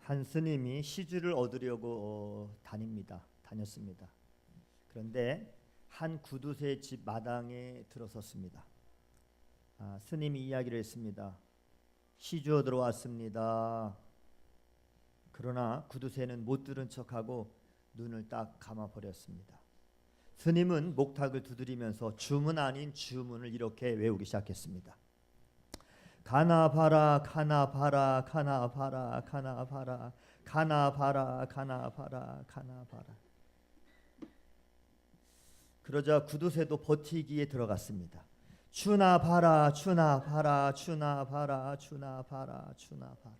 한 스님이 시주를 얻으려고 다녔습니다. 그런데 한 구두쇠 집 마당에 들어섰습니다. 스님이 이야기를 했습니다. 시주 얻으러 왔습니다. 그러나 구두쇠는 못 들은 척하고 눈을 딱 감아버렸습니다. 스님은 목탁을 두드리면서 주문 아닌 주문을 이렇게 외우기 시작했습니다. 가나 봐라 가나 봐라 가나 봐라 가나 봐라 가나 봐라 가나 봐라 가나 봐라. 그러자 구두쇠도 버티기에 들어갔습니다. 주나 봐라 주나 봐라 주나 봐라 주나 봐라 주나 봐라.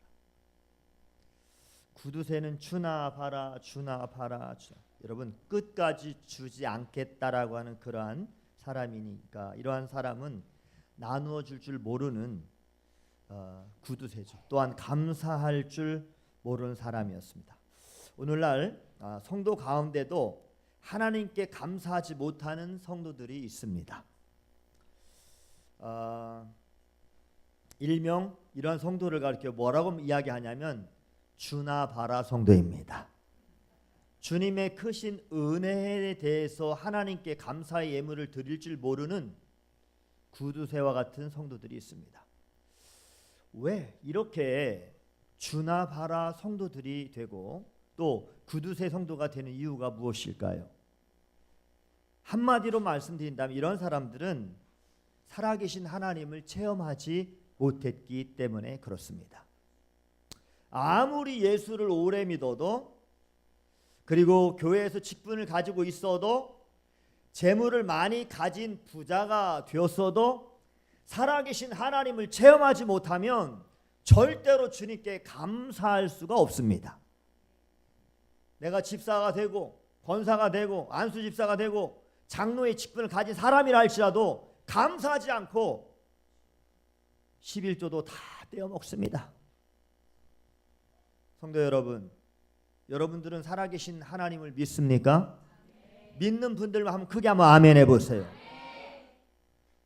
구두쇠는 주나 봐라 주나 봐라 여러분 끝까지 주지 않겠다라고 하는 그러한 사람이니까 이러한 사람은 나누어 줄 모르는 구두쇠죠. 또한 감사할 줄 모르는 사람이었습니다. 오늘날 성도 가운데도 하나님께 감사하지 못하는 성도들이 있습니다. 일명 이러한 성도를 가리켜 뭐라고 이야기하냐면 주나 봐라 성도입니다. 주님의 크신 은혜에 대해서 하나님께 감사의 예물을 드릴 줄 모르는 구두쇠와 같은 성도들이 있습니다. 왜 이렇게 주나 봐라 성도들이 되고 또 구두쇠 성도가 되는 이유가 무엇일까요? 한마디로 말씀드린다면 이런 사람들은 살아계신 하나님을 체험하지 못했기 때문에 그렇습니다. 아무리 예수를 오래 믿어도 그리고 교회에서 직분을 가지고 있어도 재물을 많이 가진 부자가 되었어도 살아계신 하나님을 체험하지 못하면 절대로 주님께 감사할 수가 없습니다. 내가 집사가 되고 권사가 되고 안수집사가 되고 장로의 직분을 가진 사람이라 할지라도 감사하지 않고 11조도 다 떼어먹습니다. 성도 여러분, 여러분들은 살아계신 하나님을 믿습니까? 믿는 분들만 한번 크게 한번 아멘 해보세요.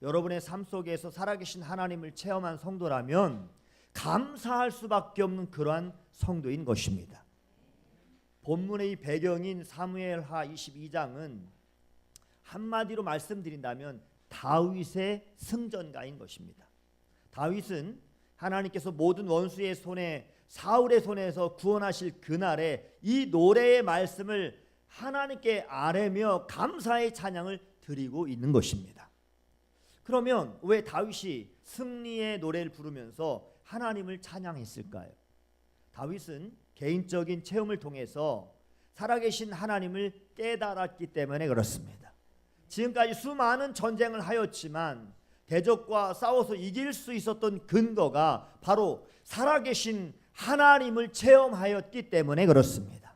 여러분의 삶 속에서 살아계신 하나님을 체험한 성도라면 감사할 수밖에 없는 그러한 성도인 것입니다. 본문의 이 배경인 사무엘하 22장은 한마디로 말씀드린다면 다윗의 승전가인 것입니다. 다윗은 하나님께서 모든 원수의 손에 사울의 손에서 구원하실 그날에 이 노래의 말씀을 하나님께 아뢰며 감사의 찬양을 드리고 있는 것입니다. 그러면 왜 다윗이 승리의 노래를 부르면서 하나님을 찬양했을까요? 다윗은 개인적인 체험을 통해서 살아계신 하나님을 깨달았기 때문에 그렇습니다. 지금까지 수많은 전쟁을 하였지만 대적과 싸워서 이길 수 있었던 근거가 바로 살아계신 하나님을 체험하였기 때문에 그렇습니다.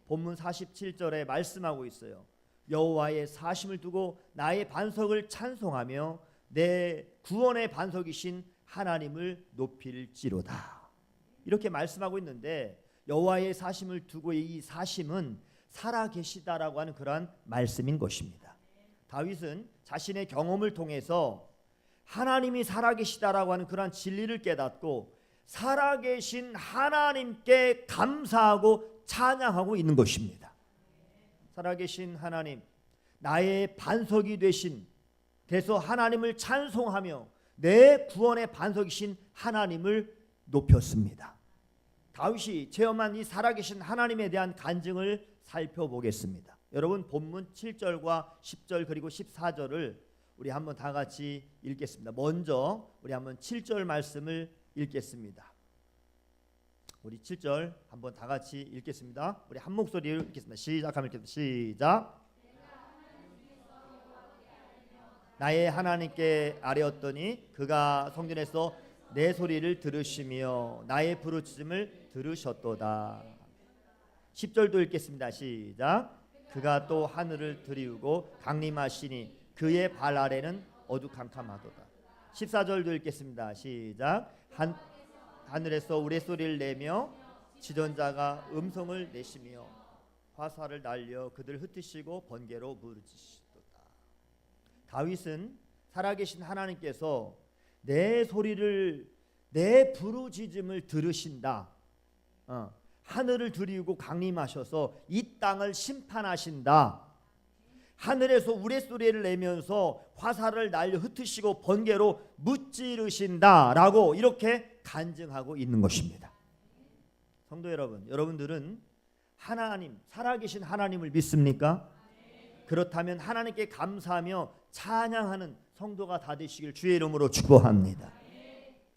본문 47절에 말씀하고 있어요. 여호와의 사심을 두고 나의 반석을 찬송하며 내 구원의 반석이신 하나님을 높일지로다. 이렇게 말씀하고 있는데 여호와의 사심을 두고 이 사심은 살아계시다라고 하는 그러한 말씀인 것입니다. 다윗은 자신의 경험을 통해서 하나님이 살아계시다라고 하는 그러한 진리를 깨닫고 살아계신 하나님께 감사하고 찬양하고 있는 것입니다. 살아계신 하나님, 나의 반석이 되신 그래서 하나님을 찬송하며 내 구원의 반석이신 하나님을 높였습니다. 다윗이 체험한 이 살아계신 하나님에 대한 간증을 살펴보겠습니다. 여러분 본문 7절과 10절 그리고 14절을 우리 한번 다 같이 읽겠습니다. 먼저 우리 한번 7절 말씀을 읽겠습니다. 우리 7절 한번 다 같이 읽겠습니다. 우리 한 목소리로 읽겠습니다. 시작하면 읽겠습니다. 시작. 나의 하나님께 아뢰었더니 그가 성전에서 내 소리를 들으시며 나의 부르짖음을 들으셨도다. 10절도 읽겠습니다. 시작. 그가 또 하늘을 들이우고 강림하시니 그의 발 아래는 어두캄캄하도다. 14절도 읽겠습니다. 시작. 하늘에서 우레소리를 내며 지존자가 음성을 내시며 화살을 날려 그들 흩으시고 번개로 부르짖으시도다. 다윗은 살아계신 하나님께서 내 소리를 내 부르짖음을 들으신다. 하늘을 들이우고 강림하셔서 이 땅을 심판하신다. 하늘에서 우레소리를 내면서 화살을 날려 흩으시고 번개로 무찌르신다라고 이렇게 간증하고 있는 것입니다. 성도 여러분, 여러분들은 하나님, 살아계신 하나님을 믿습니까? 그렇다면 하나님께 감사하며 찬양하는 성도가 다 되시길 주의 이름으로 축복합니다.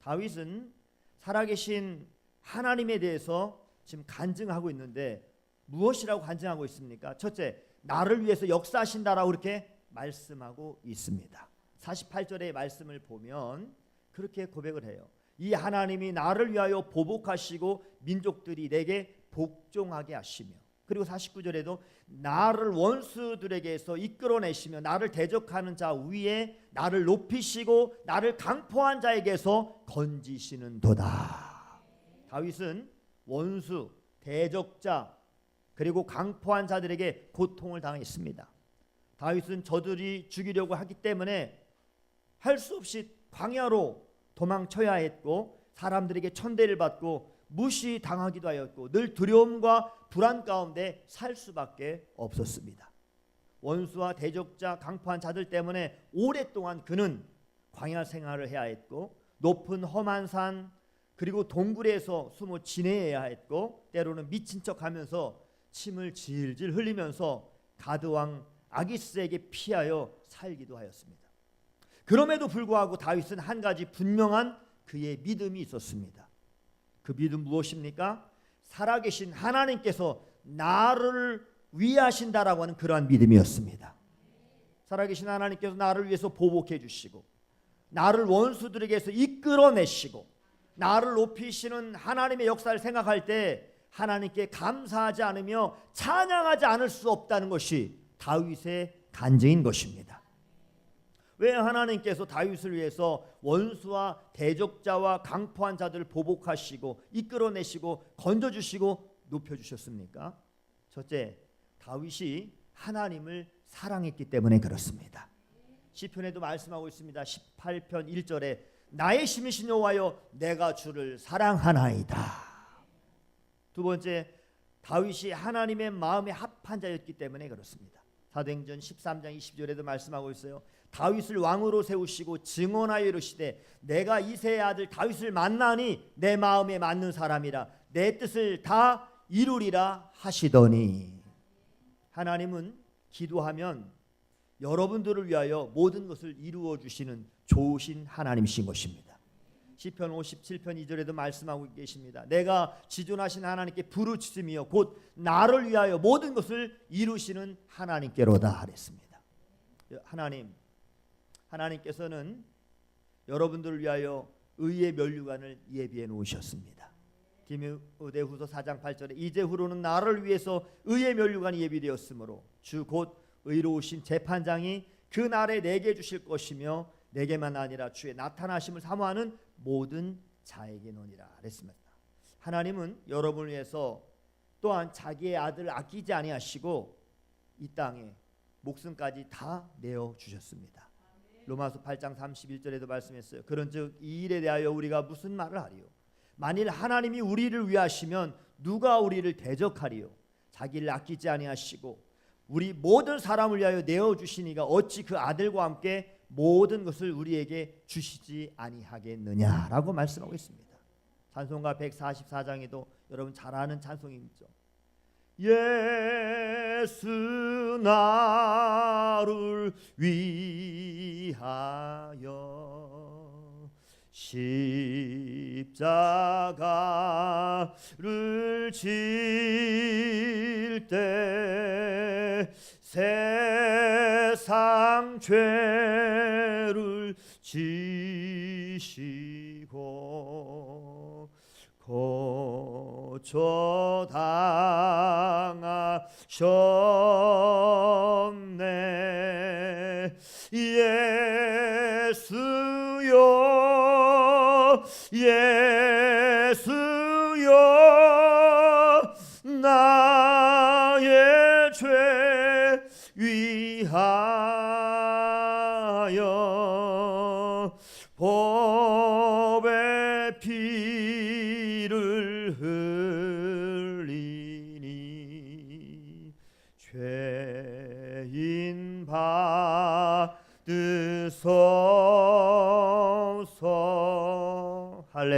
다윗은 살아계신 하나님에 대해서 지금 간증하고 있는데 무엇이라고 간증하고 있습니까? 첫째, 나를 위해서 역사하신다라고 이렇게 말씀하고 있습니다. 48절의 말씀을 보면 그렇게 고백을 해요. 이 하나님이 나를 위하여 보복하시고 민족들이 내게 복종하게 하시며, 그리고 49절에도 나를 원수들에게서 이끌어내시며 나를 대적하는 자 위에 나를 높이시고 나를 강포한 자에게서 건지시는도다. 다윗은 원수, 대적자, 그리고 강포한 자들에게 고통을 당했습니다. 다윗은 저들이 죽이려고 하기 때문에 할 수 없이 광야로 도망쳐야 했고 사람들에게 천대를 받고 무시당하기도 하였고 늘 두려움과 불안 가운데 살 수밖에 없었습니다. 원수와 대적자, 강포한 자들 때문에 오랫동안 그는 광야 생활을 해야 했고 높은 험한 산 그리고 동굴에서 숨어 지내야 했고 때로는 미친 척하면서 침을 질질 흘리면서 가드왕 아기스에게 피하여 살기도 하였습니다. 그럼에도 불구하고 다윗은 한 가지 분명한 그의 믿음이 있었습니다. 그 믿음 무엇입니까? 살아계신 하나님께서 나를 위하신다라고 하는 그러한 믿음이었습니다. 살아계신 하나님께서 나를 위해서 보복해 주시고 나를 원수들에게서 이끌어내시고 나를 높이시는 하나님의 역사를 생각할 때 하나님께 감사하지 않으며 찬양하지 않을 수 없다는 것이 다윗의 간증인 것입니다. 왜 하나님께서 다윗을 위해서 원수와 대적자와 강포한 자들을 보복하시고 이끌어내시고 건져주시고 높여주셨습니까? 첫째, 다윗이 하나님을 사랑했기 때문에 그렇습니다. 시편에도 말씀하고 있습니다. 18편 1절에 나의 힘이신 여호와여 내가 주를 사랑하나이다. 두 번째, 다윗이 하나님의 마음에 합한 자였기 때문에 그렇습니다. 사도행전 13장 20절에도 말씀하고 있어요. 다윗을 왕으로 세우시고 증언하여 이르시되 내가 이새의 아들 다윗을 만나니 내 마음에 맞는 사람이라 내 뜻을 다 이루리라 하시더니, 하나님은 기도하면 여러분들을 위하여 모든 것을 이루어 주시는 좋으신 하나님이신 것입니다. 시편 57편 2절에도 말씀하고 계십니다. 내가 지존하신 하나님께 부르짖으며 곧 나를 위하여 모든 것을 이루시는 하나님께로다 하랬습니다. 하나님께서는 여러분들을 위하여 의의 면류관을 예비해 놓으셨습니다. 디모데후서 4장 8절에 이제후로는 나를 위해서 의의 면류관이 예비되었으므로 주 곧 의로우신 재판장이 그 날에 내게 주실 것이며 내게만 아니라 주의 나타나심을 사모하는 모든 자에게노니라 그랬습니다. 하나님은 여러분을 위해서 또한 자기의 아들을 아끼지 아니하시고 이 땅에 목숨까지 다 내어 주셨습니다. 로마서 8장 31절에도 말씀했어요. 그런즉 이 일에 대하여 우리가 무슨 말을 하리요? 만일 하나님이 우리를 위하시면 누가 우리를 대적하리요? 자기를 아끼지 아니하시고 우리 모든 사람을 위하여 내어 주시니가 어찌 그 아들과 함께 모든 것을 우리에게 주시지 아니하겠느냐라고 말씀하고 있습니다. 찬송가 144장에도 여러분 잘 아는 찬송이죠. 예수 나를 위하여 십자가를 질 때 세상 죄를 지시고 고쳐 당하셨네. 예수여 예수여 나의 죄 위하여 법의 피를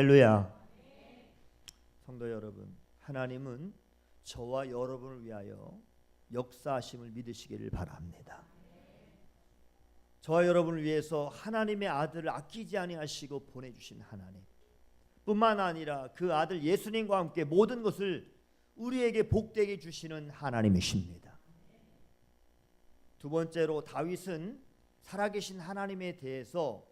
할렐루야. 성도 여러분, 하나님은 저와 여러분을 위하여 역사하심을 믿으시기를 바랍니다. 저와 여러분을 위해서 하나님의 아들을 아끼지 아니하시고 보내주신 하나님, 뿐만 아니라 그 아들 예수님과 함께 모든 것을 우리에게 복되게 주시는 하나님이십니다. 두 번째로 다윗은 살아계신 하나님에 대해서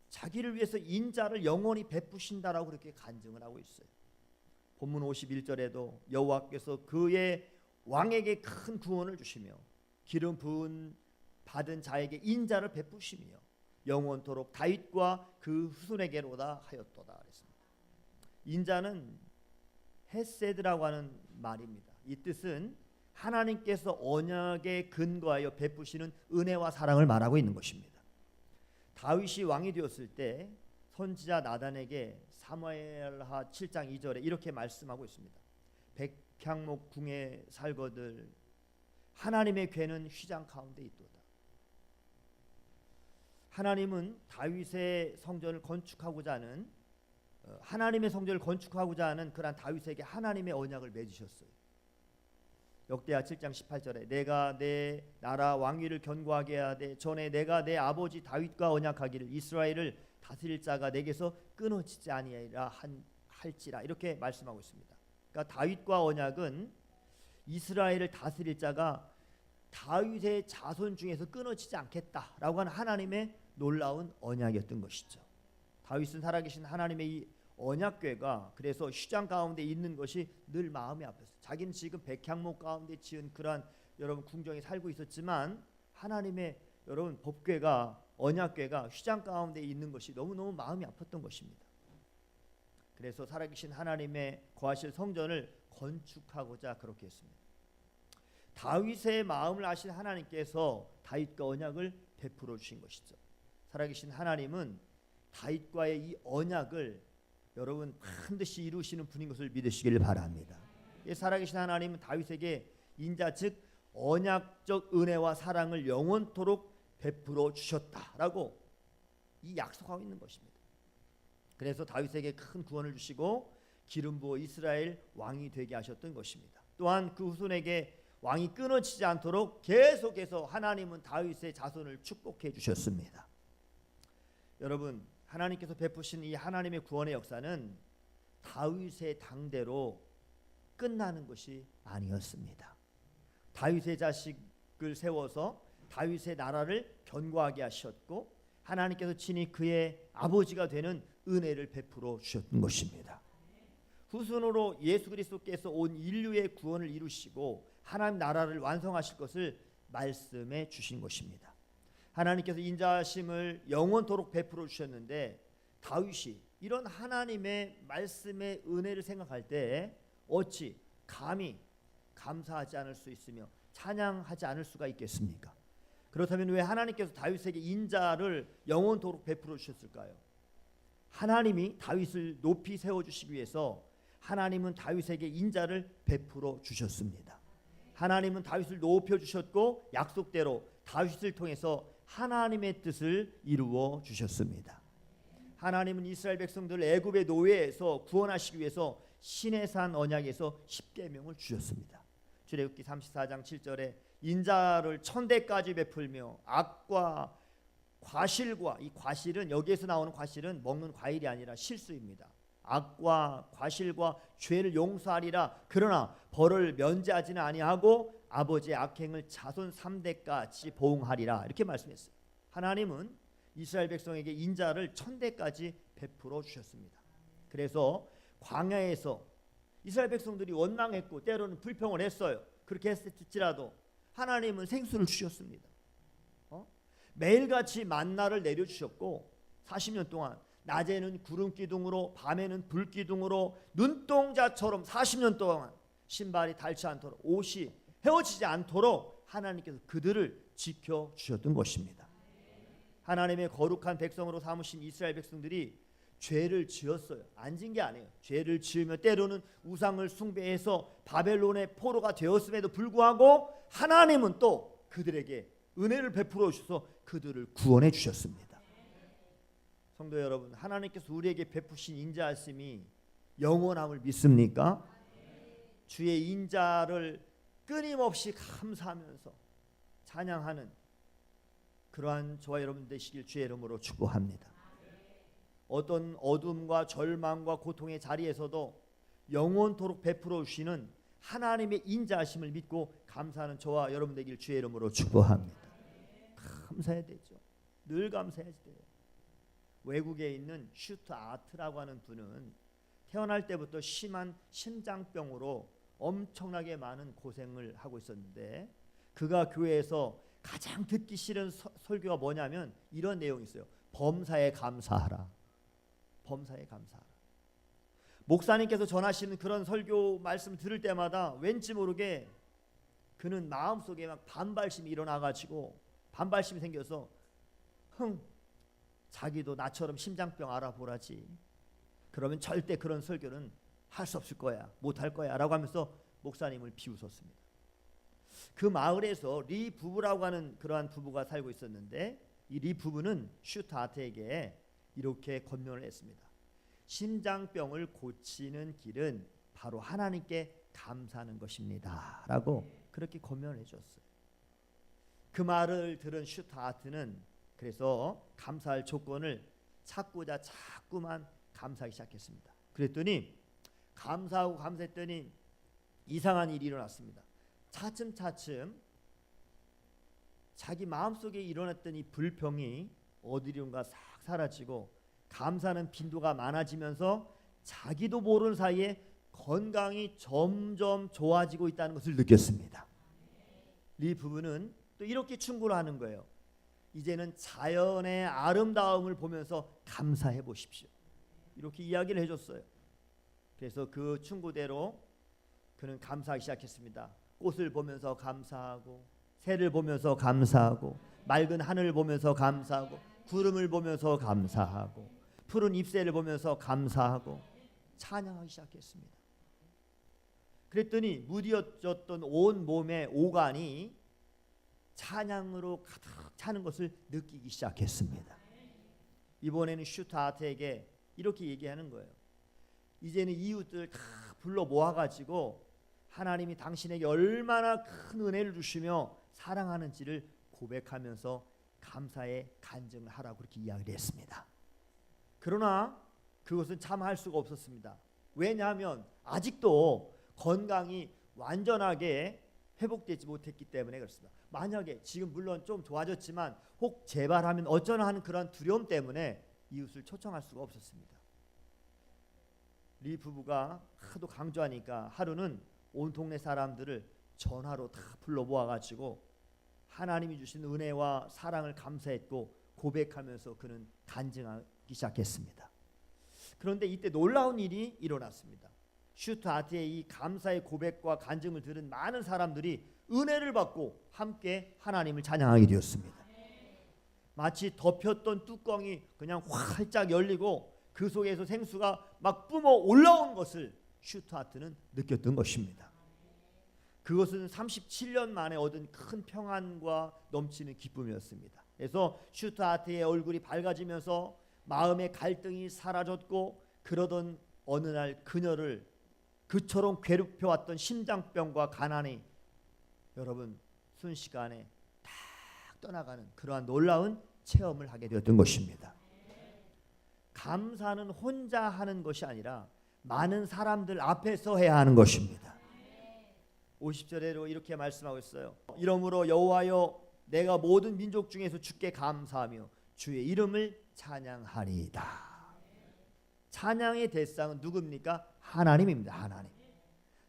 자기를 위해서 인자를 영원히 베푸신다라고 그렇게 간증을 하고 있어요. 본문 51절에도 여호와께서 그의 왕에게 큰 구원을 주시며 기름 부은 받은 자에게 인자를 베푸시며 영원토록 다윗과 그 후손에게로다 하였도다 그랬습니다. 인자는 헤세드라고 하는 말입니다. 이 뜻은 하나님께서 언약에 근거하여 베푸시는 은혜와 사랑을 말하고 있는 것입니다. 다윗이 왕이 되었을 때 선지자 나단에게 사무엘하 7장 2절에 이렇게 말씀하고 있습니다. 백향목 궁에 살거들 하나님의 궤는 휘장 가운데 있도다. 하나님은 다윗의 성전을 건축하고자 하는 하나님의 성전을 건축하고자 하는 그러한 다윗에게 하나님의 언약을 맺으셨어요. 역대하 7장 18절에 내가 내 나라 왕위를 견고하게 하되 전에 내가 내 아버지 다윗과 언약하기를 이스라엘을 다스릴 자가 내게서 끊어지지 아니하리라 할지라 이렇게 말씀하고 있습니다. 그러니까 다윗과 언약은 이스라엘을 다스릴 자가 다윗의 자손 중에서 끊어지지 않겠다라고 하는 하나님의 놀라운 언약이었던 것이죠. 다윗은 살아계신 하나님의 이 언약궤가 그래서 휘장 가운데 있는 것이 늘 마음이 아팠어요. 자기는 지금 백향목 가운데 지은 그러한 여러분 궁정에 살고 있었지만 하나님의 여러분 법궤가 언약궤가 휘장 가운데 있는 것이 너무너무 마음이 아팠던 것입니다. 그래서 살아계신 하나님의 거하실 성전을 건축하고자 그렇게 했습니다. 다윗의 마음을 아신 하나님께서 다윗과 언약을 베풀어 주신 것이죠. 살아계신 하나님은 다윗과의 이 언약을 여러분 반드시 이루시는 분인 것을 믿으시기를 바랍니다. 살아계신 하나님은 다윗에게 인자 즉 언약적 은혜와 사랑을 영원토록 베풀어 주셨다라고 이 약속하고 있는 것입니다. 그래서 다윗에게 큰 구원을 주시고 기름 부어 이스라엘 왕이 되게 하셨던 것입니다. 또한 그 후손에게 왕이 끊어지지 않도록 계속해서 하나님은 다윗의 자손을 축복해 주셨습니다. 여러분 하나님께서 베푸신 이 하나님의 구원의 역사는 다윗의 당대로 끝나는 것이 아니었습니다. 다윗의 자식을 세워서 다윗의 나라를 견고하게 하셨고 하나님께서 친히 그의 아버지가 되는 은혜를 베풀어 주셨던 것입니다. 후손으로 예수 그리스도께서 온 인류의 구원을 이루시고 하나님 나라를 완성하실 것을 말씀해 주신 것입니다. 하나님께서 인자하심을 영원토록 베풀어 주셨는데 다윗이 이런 하나님의 말씀의 은혜를 생각할 때 어찌 감히 감사하지 않을 수 있으며 찬양하지 않을 수가 있겠습니까? 그렇다면 왜 하나님께서 다윗에게 인자를 영원토록 베풀어 주셨을까요? 하나님이 다윗을 높이 세워주시기 위해서 하나님은 다윗에게 인자를 베풀어 주셨습니다. 하나님은 다윗을 높여주셨고 약속대로 다윗을 통해서 하나님의 뜻을 이루어 주셨습니다. 하나님은 이스라엘 백성들을 애굽의 노예에서 구원하시기 위해서 시내산 언약에서 십계명을 주셨습니다. 출애굽기 34장 7절에 인자를 1000대까지 베풀며 악과 과실과 이 과실은 여기에서 나오는 과실은 먹는 과일이 아니라 실수입니다. 악과 과실과 죄를 용서하리라. 그러나 벌을 면제하지는 아니하고 아버지의 악행을 자손 3대까지 보응하리라. 이렇게 말씀했어요. 하나님은 이스라엘 백성에게 인자를 1000대까지 베풀어 주셨습니다. 그래서 광야에서 이스라엘 백성들이 원망했고 때로는 불평을 했어요. 그렇게 했을지라도 하나님은 생수를 주셨습니다. 매일같이 만나를 내려주셨고 40년 동안 낮에는 구름 기둥으로 밤에는 불 기둥으로 눈동자처럼 40년 동안 신발이 닳지 않도록 옷이 헤어지지 않도록 하나님께서 그들을 지켜주셨던 것입니다. 하나님의 거룩한 백성으로 삼으신 이스라엘 백성들이 죄를 지었어요. 안 진 게 아니에요. 죄를 지으며 때로는 우상을 숭배해서 바벨론의 포로가 되었음에도 불구하고 하나님은 또 그들에게 은혜를 베풀어 주셔서 그들을 구원해 주셨습니다. 성도 여러분, 하나님께서 우리에게 베푸신 인자하심이 영원함을 믿습니까? 주의 인자를 끊임없이 감사하면서 찬양하는 그러한 저와 여러분 되시길 주의 이름으로 축복합니다. 어떤 어둠과 절망과 고통의 자리에서도 영원토록 베풀어 주시는 하나님의 인자하심을 믿고 감사하는 저와 여러분 되길 주의 이름으로 축복합니다. 감사해야 되죠. 늘 감사해야 돼요. 외국에 있는 슈트 아트라고 하는 분은 태어날 때부터 심한 심장병으로 엄청나게 많은 고생을 하고 있었는데, 그가 교회에서 가장 듣기 싫은 설교가 뭐냐면 이런 내용이 있어요. 범사에 감사하라. 범사에 감사하라. 목사님께서 전하시는 그런 설교 말씀을 들을 때마다 왠지 모르게 그는 마음속에 막 반발심이 일어나가지고 반발심이 생겨서 자기도 나처럼 심장병 알아보라지. 그러면 절대 그런 설교는 할 수 없을 거야. 못할 거야 라고 하면서 목사님을 비웃었습니다. 그 마을에서 리 부부라고 하는 그러한 부부가 살고 있었는데, 이 리 부부는 슈트 아트에게 이렇게 권면을 했습니다. 심장병을 고치는 길은 바로 하나님께 감사하는 것입니다 라고 그렇게 권면을 해줬어요. 그 말을 들은 슈트 아트는 그래서 감사할 조건을 찾고자 자꾸만 감사하기 시작했습니다. 그랬더니 감사하고 감사했더니 이상한 일이 일어났습니다. 차츰차츰 자기 마음속에 일어났던 이 불평이 어디론가 싹 사라지고 감사하는 빈도가 많아지면서 자기도 모르는 사이에 건강이 점점 좋아지고 있다는 것을 느꼈습니다. 이 부부는 또 이렇게 충고를 하는 거예요. 이제는 자연의 아름다움을 보면서 감사해 보십시오. 이렇게 이야기를 해줬어요. 그래서 그 충고대로 그는 감사하기 시작했습니다. 꽃을 보면서 감사하고, 새를 보면서 감사하고, 맑은 하늘을 보면서 감사하고, 구름을 보면서 감사하고, 푸른 잎새를 보면서 감사하고 찬양하기 시작했습니다. 그랬더니 무뎌졌던 온 몸의 오간이 찬양으로 가득 차는 것을 느끼기 시작했습니다. 이번에는 슈트 아트에게 이렇게 얘기하는 거예요. 이제는 이웃들 다 불러 모아가지고 하나님이 당신에게 얼마나 큰 은혜를 주시며 사랑하는지를 고백하면서 감사의 간증을 하라고 그렇게 이야기를 했습니다. 그러나 그것은 참 할 수가 없었습니다. 왜냐하면 아직도 건강이 완전하게 회복되지 못했기 때문에 그렇습니다. 만약에 지금 물론 좀 좋아졌지만 혹 재발하면 어쩌나 하는 그런 두려움 때문에 이웃을 초청할 수가 없었습니다. 리 부부가 하도 강조하니까 하루는 온 동네 사람들을 전화로 다 불러 모아가지고 하나님이 주신 은혜와 사랑을 감사했고 고백하면서 그는 간증하기 시작했습니다. 그런데 이때 놀라운 일이 일어났습니다. 슈트 아트의 이 감사의 고백과 간증을 들은 많은 사람들이 은혜를 받고 함께 하나님을 찬양하게 되었습니다. 마치 덮였던 뚜껑이 그냥 활짝 열리고 그 속에서 생수가 막 뿜어 올라온 것을 슈트 아트는 느꼈던 것입니다. 그것은 37년 만에 얻은 큰 평안과 넘치는 기쁨이었습니다. 그래서 슈트 아트의 얼굴이 밝아지면서 마음의 갈등이 사라졌고, 그러던 어느 날 그녀를 그처럼 괴롭혀왔던 심장병과 가난이 여러분 순식간에 딱 떠나가는 그러한 놀라운 체험을 하게 되었던 것입니다. 감사는 혼자 하는 것이 아니라 많은 사람들 앞에서 해야 하는 것입니다. 50절에로 이렇게 말씀하고 있어요. 이러므로 여호와여, 내가 모든 민족 중에서 주께 감사하며 주의 이름을 찬양하리이다. 찬양의 대상은 누굽니까? 하나님입니다. 하나님.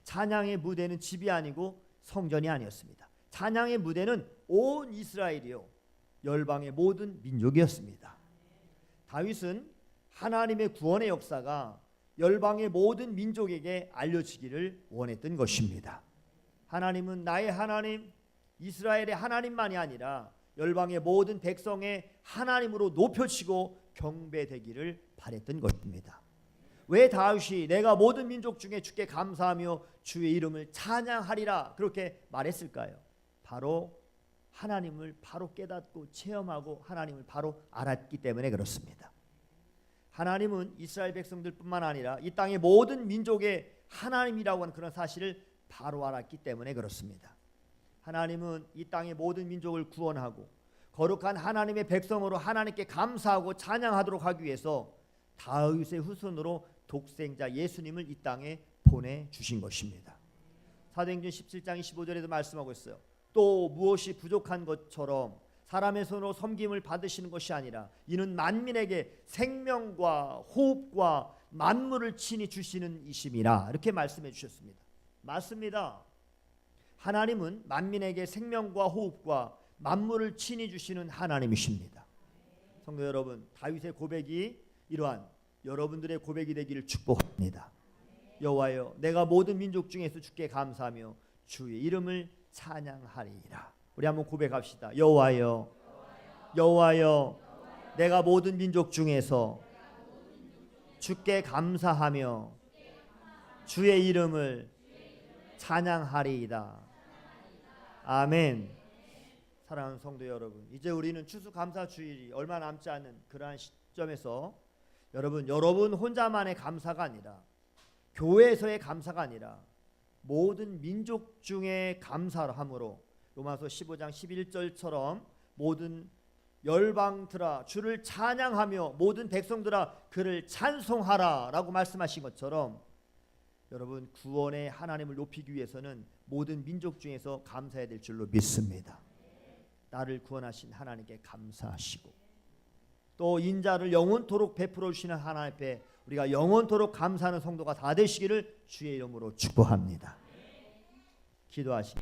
찬양의 무대는 집이 아니고 성전이 아니었습니다. 찬양의 무대는 온 이스라엘이요 열방의 모든 민족이었습니다. 다윗은 하나님의 구원의 역사가 열방의 모든 민족에게 알려지기를 원했던 것입니다. 하나님은 나의 하나님, 이스라엘의 하나님만이 아니라 열방의 모든 백성의 하나님으로 높여지고 경배되기를 바랬던 것입니다. 왜 다윗이 내가 모든 민족 중에 주께 감사하며 주의 이름을 찬양하리라 그렇게 말했을까요? 바로 하나님을 바로 깨닫고 체험하고 하나님을 바로 알았기 때문에 그렇습니다. 하나님은 이스라엘 백성들뿐만 아니라 이 땅의 모든 민족의 하나님이라고 하는 그런 사실을 바로 알았기 때문에 그렇습니다. 하나님은 이 땅의 모든 민족을 구원하고 거룩한 하나님의 백성으로 하나님께 감사하고 찬양하도록 하기 위해서 다윗의 후손으로 독생자 예수님을 이 땅에 보내주신 것입니다. 사도행전 17장 25절에도 말씀하고 있어요. 또 무엇이 부족한 것처럼 사람의 손으로 섬김을 받으시는 것이 아니라 이는 만민에게 생명과 호흡과 만물을 친히 주시는 이심이라, 이렇게 말씀해 주셨습니다. 맞습니다. 하나님은 만민에게 생명과 호흡과 만물을 친히 주시는 하나님이십니다. 성도 여러분, 다윗의 고백이 이러한 여러분들의 고백이 되기를 축복합니다. 여호와여, 내가 모든 민족 중에서 주께 감사하며 주의 이름을 찬양하리이다. 우리 한번 고백합시다. 여호와여, 여호와여, 내가 모든 민족 중에서 주께 감사하며 주의 이름을 찬양하리이다. 아멘. 사랑하는 성도 여러분, 이제 우리는 추수감사주일이 얼마 남지 않은 그러한 시점에서 여러분 혼자만의 감사가 아니라, 교회에서의 감사가 아니라 모든 민족 중에 감사함으로 로마서 15장 11절처럼 모든 열방들아 주를 찬양하며 모든 백성들아 그를 찬송하라 라고 말씀하신 것처럼, 여러분 구원의 하나님을 높이기 위해서는 모든 민족 중에서 감사해야 될 줄로 믿습니다. 나를 구원하신 하나님께 감사하시고, 또 인자를 영원토록 베풀어 주시는 하나님 앞에 우리가 영원토록 감사하는 성도가 다 되시기를 주의 이름으로 축복합니다. 기도하시.